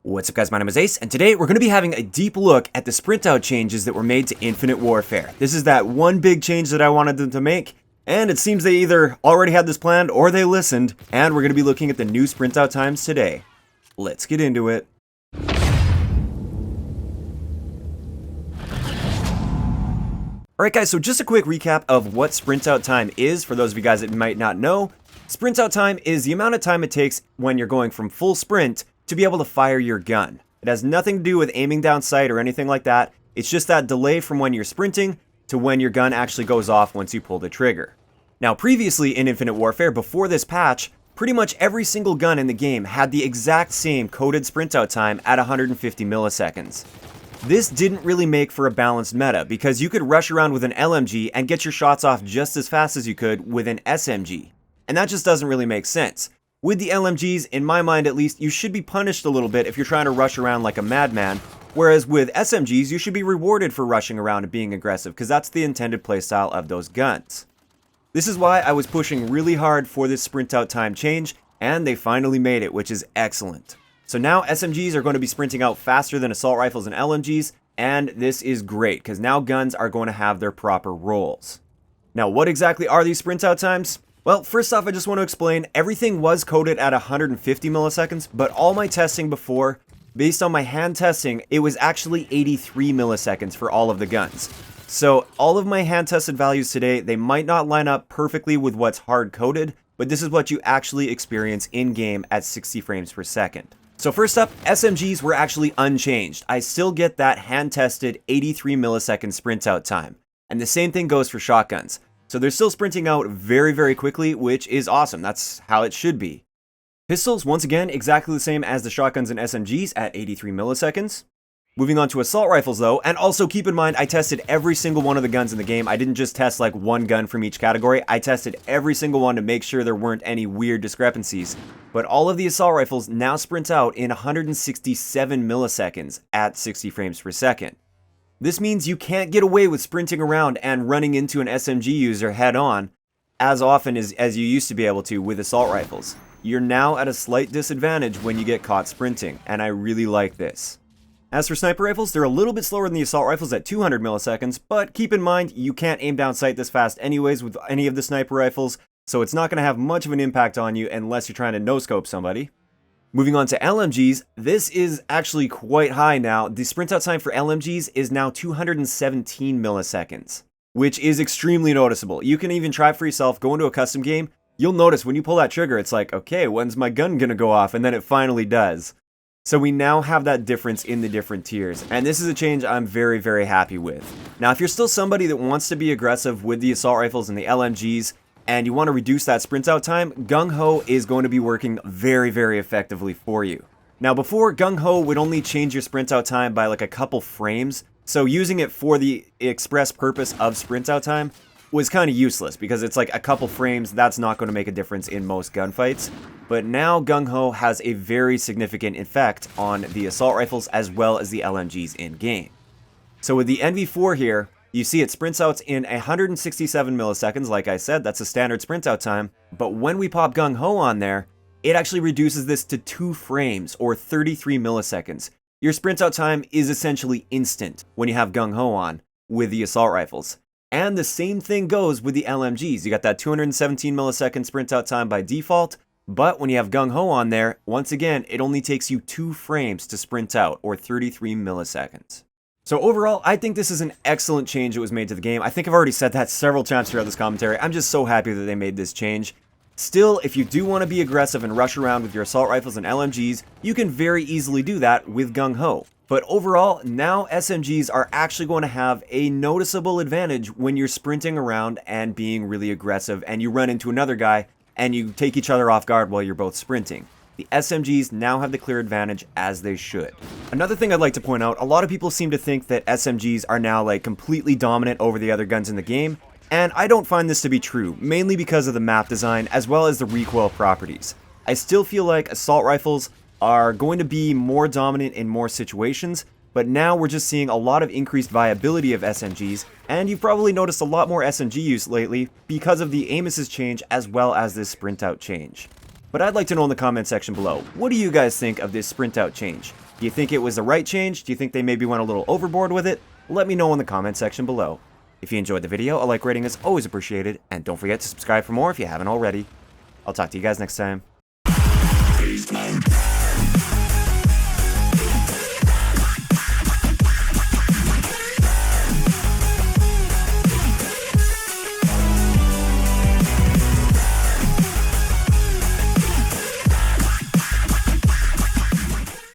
What's up guys, my name is Ace, and today we're going to be having a deep look at the Sprintout changes that were made to Infinite Warfare. This is that one big change that I wanted them to make, and it seems they either already had this planned or they listened, and we're going to be looking at the new Sprintout times today. Let's get into it. Alright guys, so just a quick recap of what Sprintout time is for those of you guys that might not know. Sprintout time is the amount of time it takes when you're going from full sprint to be able to fire your gun. It has nothing to do with aiming down sight or anything like that. It's just that delay from when you're sprinting to when your gun actually goes off once you pull the trigger. Now previously in Infinite Warfare, before this patch, pretty much every single gun in the game had the exact same coded Sprintout time at 150 milliseconds. This didn't really make for a balanced meta because you could rush around with an LMG and get your shots off just as fast as you could with an SMG. And that just doesn't really make sense. With the LMGs, in my mind at least, you should be punished a little bit if you're trying to rush around like a madman, whereas with SMGs, you should be rewarded for rushing around and being aggressive because that's the intended playstyle of those guns. This is why I was pushing really hard for this Sprintout time change, and they finally made it, which is excellent. So now SMGs are going to be sprinting out faster than assault rifles and LMGs, and this is great because now guns are going to have their proper roles. Now what exactly are these Sprintout times? Well, first off, I just want to explain, everything was coded at 150 milliseconds, but all my testing before, based on my hand testing, it was actually 83 milliseconds for all of the guns. So all of my hand tested values today, they might not line up perfectly with what's hard coded, but this is what you actually experience in game at 60 frames per second. So first up, SMGs were actually unchanged. I still get that hand tested 83 millisecond sprint out time. And the same thing goes for shotguns. So they're still sprinting out very, very quickly, which is awesome. That's how it should be. Pistols, once again, exactly the same as the shotguns and SMGs at 83 milliseconds. Moving on to assault rifles though, and also keep in mind I tested every single one of the guns in the game. I didn't just test like one gun from each category. I tested every single one to make sure there weren't any weird discrepancies. But all of the assault rifles now sprint out in 167 milliseconds at 60 frames per second. This means you can't get away with sprinting around and running into an SMG user head on as often as you used to be able to with assault rifles. You're now at a slight disadvantage when you get caught sprinting, and I really like this. As for sniper rifles, they're a little bit slower than the assault rifles at 200 milliseconds, but keep in mind, you can't aim down sight this fast anyways with any of the sniper rifles, so it's not going to have much of an impact on you unless you're trying to no-scope somebody. Moving on to LMGs, this is actually quite high now. The sprint out time for LMGs is now 217 milliseconds, which is extremely noticeable. You can even try it for yourself, go into a custom game, you'll notice when you pull that trigger, it's like, okay, when's my gun gonna go off? And then it finally does. So we now have that difference in the different tiers, and this is a change I'm very, very happy with. Now, if you're still somebody that wants to be aggressive with the assault rifles and the LMGs, and you want to reduce that sprint out time, gung-ho is going to be working very, very effectively for you. Now, before, gung-ho would only change your sprint out time by like a couple frames, so using it for the express purpose of sprint out time was kind of useless because it's like a couple frames, that's not going to make a difference in most gunfights. But now gung-ho has a very significant effect on the assault rifles as well as the LMGs in game. So with the NV4 here, you see it sprints out in 167 milliseconds, like I said, that's a standard sprint out time. But when we pop gung-ho on there, it actually reduces this to 2 frames or 33 milliseconds. Your sprint out time is essentially instant when you have gung-ho on with the assault rifles. And the same thing goes with the LMGs. You got that 217 millisecond sprint out time by default, but when you have gung-ho on there, once again, it only takes you 2 frames to sprint out, or 33 milliseconds. So overall, I think this is an excellent change that was made to the game. I think I've already said that several times throughout this commentary. I'm just so happy that they made this change. Still, if you do want to be aggressive and rush around with your assault rifles and LMGs, you can very easily do that with gung-ho. But overall, now SMGs are actually going to have a noticeable advantage when you're sprinting around and being really aggressive and you run into another guy and you take each other off guard while you're both sprinting. The SMGs now have the clear advantage as they should. Another thing I'd like to point out, a lot of people seem to think that SMGs are now like completely dominant over the other guns in the game, and I don't find this to be true, mainly because of the map design as well as the recoil properties. I still feel like assault rifles are going to be more dominant in more situations, but now we're just seeing a lot of increased viability of SMGs, and you've probably noticed a lot more SMG use lately because of the aim assist change as well as this sprint out change. But I'd like to know in the comment section below, what do you guys think of this sprint out change? Do you think it was the right change? Do you think they maybe went a little overboard with it? Let me know in the comment section below. If you enjoyed the video, a like rating is always appreciated, and don't forget to subscribe for more if you haven't already. I'll talk to you guys next time.